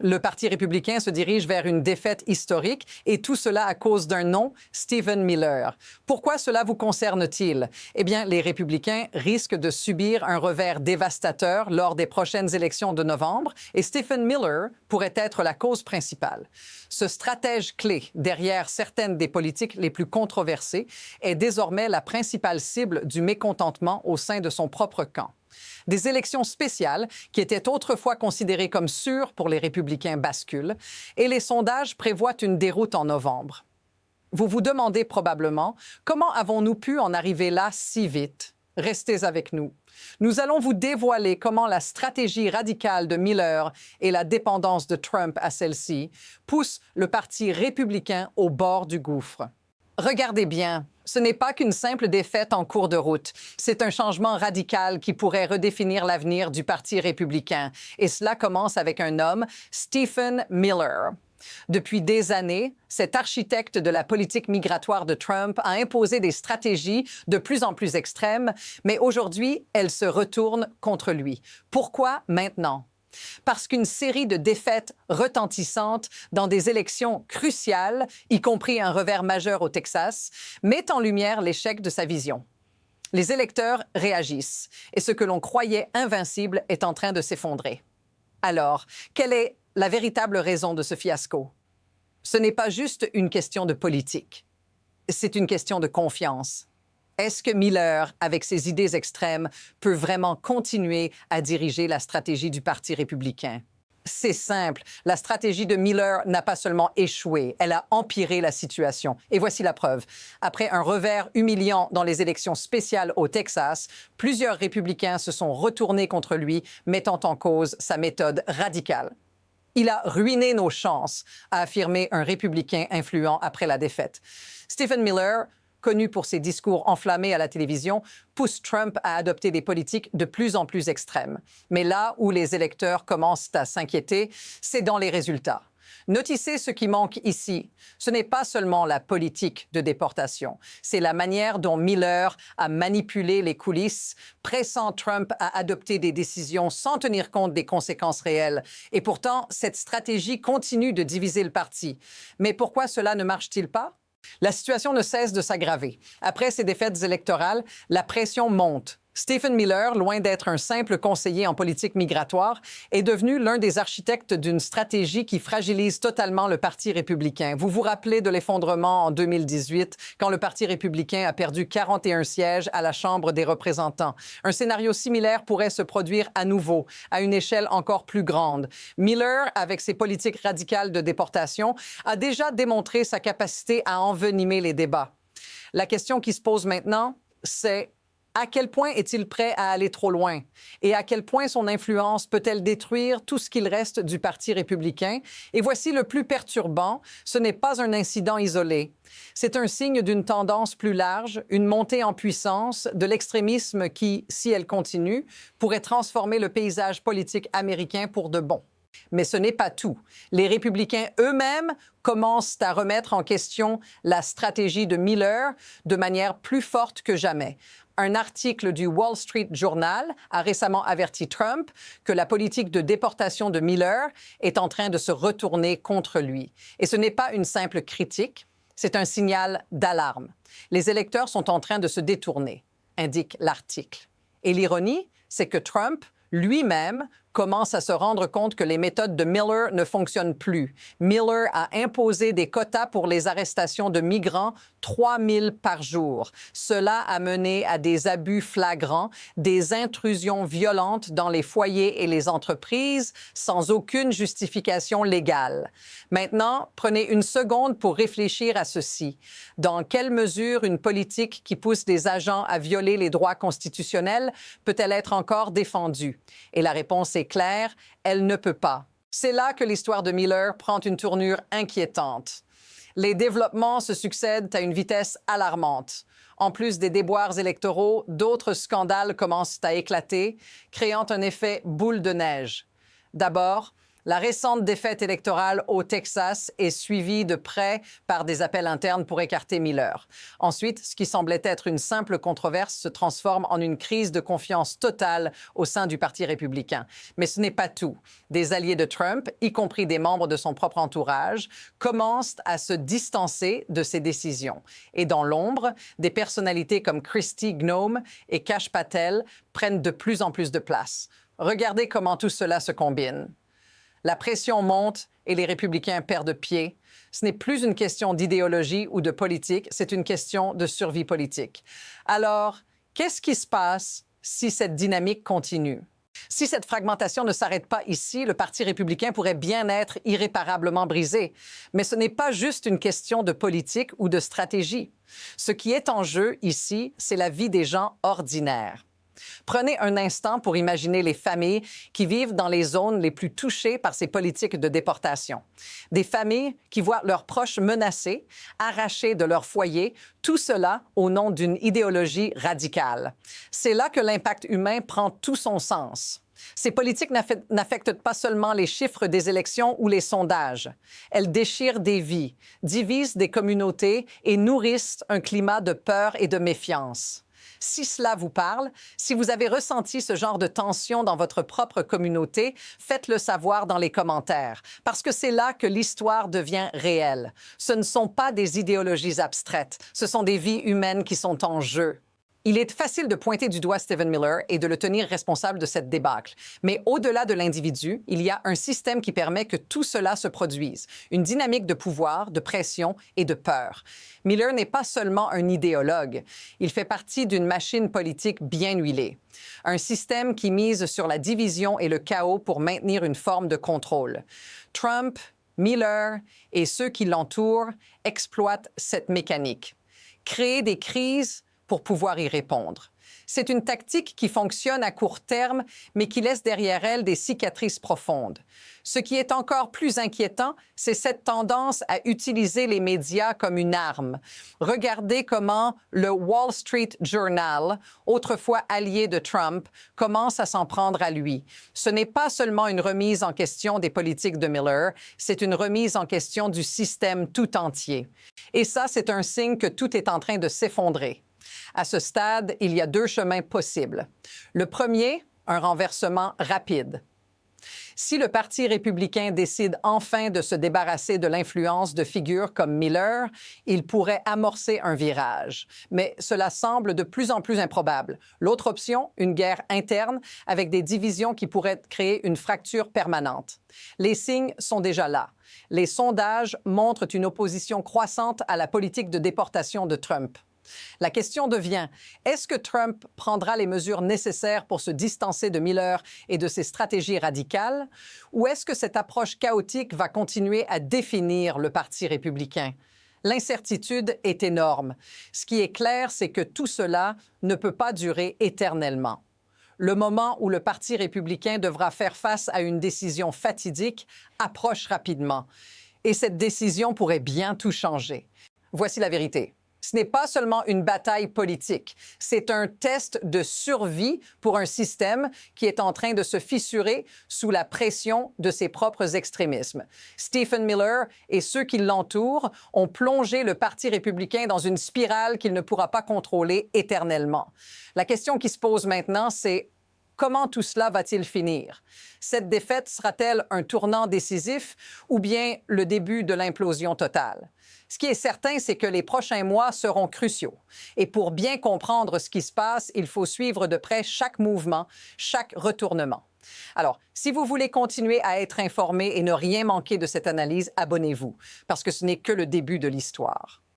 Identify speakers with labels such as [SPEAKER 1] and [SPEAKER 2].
[SPEAKER 1] Le Parti républicain se dirige vers une défaite historique et tout cela à cause d'un nom, Stephen Miller. Pourquoi cela vous concerne-t-il? Eh bien, les républicains risquent de subir un revers dévastateur lors des prochaines élections de novembre et Stephen Miller pourrait être la cause principale. Ce stratège clé derrière certaines des politiques les plus controversées est désormais la principale cible du mécontentement au sein de son propre camp. Des élections spéciales qui étaient autrefois considérées comme sûres pour les républicains basculent et les sondages prévoient une déroute en novembre. Vous vous demandez probablement comment avons-nous pu en arriver là si vite? Restez avec nous. Nous allons vous dévoiler comment la stratégie radicale de Miller et la dépendance de Trump à celle-ci poussent le Parti républicain au bord du gouffre. Regardez bien, ce n'est pas qu'une simple défaite en cours de route. C'est un changement radical qui pourrait redéfinir l'avenir du Parti républicain. Et cela commence avec un homme, Stephen Miller. Depuis des années, cet architecte de la politique migratoire de Trump a imposé des stratégies de plus en plus extrêmes, mais aujourd'hui, elles se retournent contre lui. Pourquoi maintenant? Parce qu'une série de défaites retentissantes dans des élections cruciales, y compris un revers majeur au Texas, met en lumière l'échec de sa vision. Les électeurs réagissent et ce que l'on croyait invincible est en train de s'effondrer. Alors, quelle est la véritable raison de ce fiasco? Ce n'est pas juste une question de politique, c'est une question de confiance. Est-ce que Miller, avec ses idées extrêmes, peut vraiment continuer à diriger la stratégie du Parti républicain? C'est simple, la stratégie de Miller n'a pas seulement échoué, elle a empiré la situation. Et voici la preuve. Après un revers humiliant dans les élections spéciales au Texas, plusieurs républicains se sont retournés contre lui, mettant en cause sa méthode radicale. Il a ruiné nos chances, a affirmé un républicain influent après la défaite. Stephen Miller, connu pour ses discours enflammés à la télévision, pousse Trump à adopter des politiques de plus en plus extrêmes. Mais là où les électeurs commencent à s'inquiéter, c'est dans les résultats. Notissez ce qui manque ici. Ce n'est pas seulement la politique de déportation, c'est la manière dont Miller a manipulé les coulisses, pressant Trump à adopter des décisions sans tenir compte des conséquences réelles. Et pourtant, cette stratégie continue de diviser le parti. Mais pourquoi cela ne marche-t-il pas? La situation ne cesse de s'aggraver. Après ces défaites électorales, la pression monte. Stephen Miller, loin d'être un simple conseiller en politique migratoire, est devenu l'un des architectes d'une stratégie qui fragilise totalement le Parti républicain. Vous vous rappelez de l'effondrement en 2018, quand le Parti républicain a perdu 41 sièges à la Chambre des représentants. Un scénario similaire pourrait se produire à nouveau, à une échelle encore plus grande. Miller, avec ses politiques radicales de déportation, a déjà démontré sa capacité à envenimer les débats. La question qui se pose maintenant, c'est: à quel point est-il prêt à aller trop loin? Et à quel point son influence peut-elle détruire tout ce qu'il reste du Parti républicain? Et voici le plus perturbant, ce n'est pas un incident isolé. C'est un signe d'une tendance plus large, une montée en puissance de l'extrémisme qui, si elle continue, pourrait transformer le paysage politique américain pour de bon. Mais ce n'est pas tout. Les républicains eux-mêmes commencent à remettre en question la stratégie de Miller de manière plus forte que jamais. Un article du Wall Street Journal a récemment averti Trump que la politique de déportation de Miller est en train de se retourner contre lui. Et ce n'est pas une simple critique, c'est un signal d'alarme. Les électeurs sont en train de se détourner, indique l'article. Et l'ironie, c'est que Trump, lui-même, commence à se rendre compte que les méthodes de Miller ne fonctionnent plus. Miller a imposé des quotas pour les arrestations de migrants, 3000 par jour. Cela a mené à des abus flagrants, des intrusions violentes dans les foyers et les entreprises, sans aucune justification légale. Maintenant, prenez une seconde pour réfléchir à ceci. Dans quelle mesure une politique qui pousse des agents à violer les droits constitutionnels peut-elle être encore défendue? Et la réponse est claire, elle ne peut pas. C'est là que l'histoire de Miller prend une tournure inquiétante. Les développements se succèdent à une vitesse alarmante. En plus des déboires électoraux, d'autres scandales commencent à éclater, créant un effet boule de neige. D'abord, La récente défaite électorale au Texas est suivie de près par des appels internes pour écarter Miller. Ensuite, ce qui semblait être une simple controverse se transforme en une crise de confiance totale au sein du Parti républicain. Mais ce n'est pas tout. Des alliés de Trump, y compris des membres de son propre entourage, commencent à se distancer de ses décisions. Et dans l'ombre, des personnalités comme Kristi Gnome et Kash Patel prennent de plus en plus de place. Regardez comment tout cela se combine. La pression monte et les républicains perdent pied. Ce n'est plus une question d'idéologie ou de politique, c'est une question de survie politique. Alors, qu'est-ce qui se passe si cette dynamique continue? Si cette fragmentation ne s'arrête pas ici, le Parti républicain pourrait bien être irréparablement brisé. Mais ce n'est pas juste une question de politique ou de stratégie. Ce qui est en jeu ici, c'est la vie des gens ordinaires. Prenez un instant pour imaginer les familles qui vivent dans les zones les plus touchées par ces politiques de déportation. Des familles qui voient leurs proches menacés, arrachés de leur foyer, tout cela au nom d'une idéologie radicale. C'est là que l'impact humain prend tout son sens. Ces politiques n'affectent pas seulement les chiffres des élections ou les sondages. Elles déchirent des vies, divisent des communautés et nourrissent un climat de peur et de méfiance. Si cela vous parle, si vous avez ressenti ce genre de tension dans votre propre communauté, faites-le savoir dans les commentaires, parce que c'est là que l'histoire devient réelle. Ce ne sont pas des idéologies abstraites, ce sont des vies humaines qui sont en jeu. Il est facile de pointer du doigt Stephen Miller et de le tenir responsable de cette débâcle. Mais au-delà de l'individu, il y a un système qui permet que tout cela se produise. Une dynamique de pouvoir, de pression et de peur. Miller n'est pas seulement un idéologue. Il fait partie d'une machine politique bien huilée. Un système qui mise sur la division et le chaos pour maintenir une forme de contrôle. Trump, Miller et ceux qui l'entourent exploitent cette mécanique. Créer des crises pour pouvoir y répondre. C'est une tactique qui fonctionne à court terme, mais qui laisse derrière elle des cicatrices profondes. Ce qui est encore plus inquiétant, c'est cette tendance à utiliser les médias comme une arme. Regardez comment le Wall Street Journal, autrefois allié de Trump, commence à s'en prendre à lui. Ce n'est pas seulement une remise en question des politiques de Miller, c'est une remise en question du système tout entier. Et ça, c'est un signe que tout est en train de s'effondrer. À ce stade, il y a deux chemins possibles. Le premier, un renversement rapide. Si le Parti républicain décide enfin de se débarrasser de l'influence de figures comme Miller, il pourrait amorcer un virage. Mais cela semble de plus en plus improbable. L'autre option, une guerre interne avec des divisions qui pourraient créer une fracture permanente. Les signes sont déjà là. Les sondages montrent une opposition croissante à la politique de déportation de Trump. La question devient, est-ce que Trump prendra les mesures nécessaires pour se distancer de Miller et de ses stratégies radicales, ou est-ce que cette approche chaotique va continuer à définir le Parti républicain? L'incertitude est énorme. Ce qui est clair, c'est que tout cela ne peut pas durer éternellement. Le moment où le Parti républicain devra faire face à une décision fatidique approche rapidement. Et cette décision pourrait bien tout changer. Voici la vérité. Ce n'est pas seulement une bataille politique, c'est un test de survie pour un système qui est en train de se fissurer sous la pression de ses propres extrémismes. Stephen Miller et ceux qui l'entourent ont plongé le Parti républicain dans une spirale qu'il ne pourra pas contrôler éternellement. La question qui se pose maintenant, c'est comment tout cela va-t-il finir? Cette défaite sera-t-elle un tournant décisif ou bien le début de l'implosion totale? Ce qui est certain, c'est que les prochains mois seront cruciaux. Et pour bien comprendre ce qui se passe, il faut suivre de près chaque mouvement, chaque retournement. Alors, si vous voulez continuer à être informé et ne rien manquer de cette analyse, abonnez-vous, parce que ce n'est que le début de l'histoire.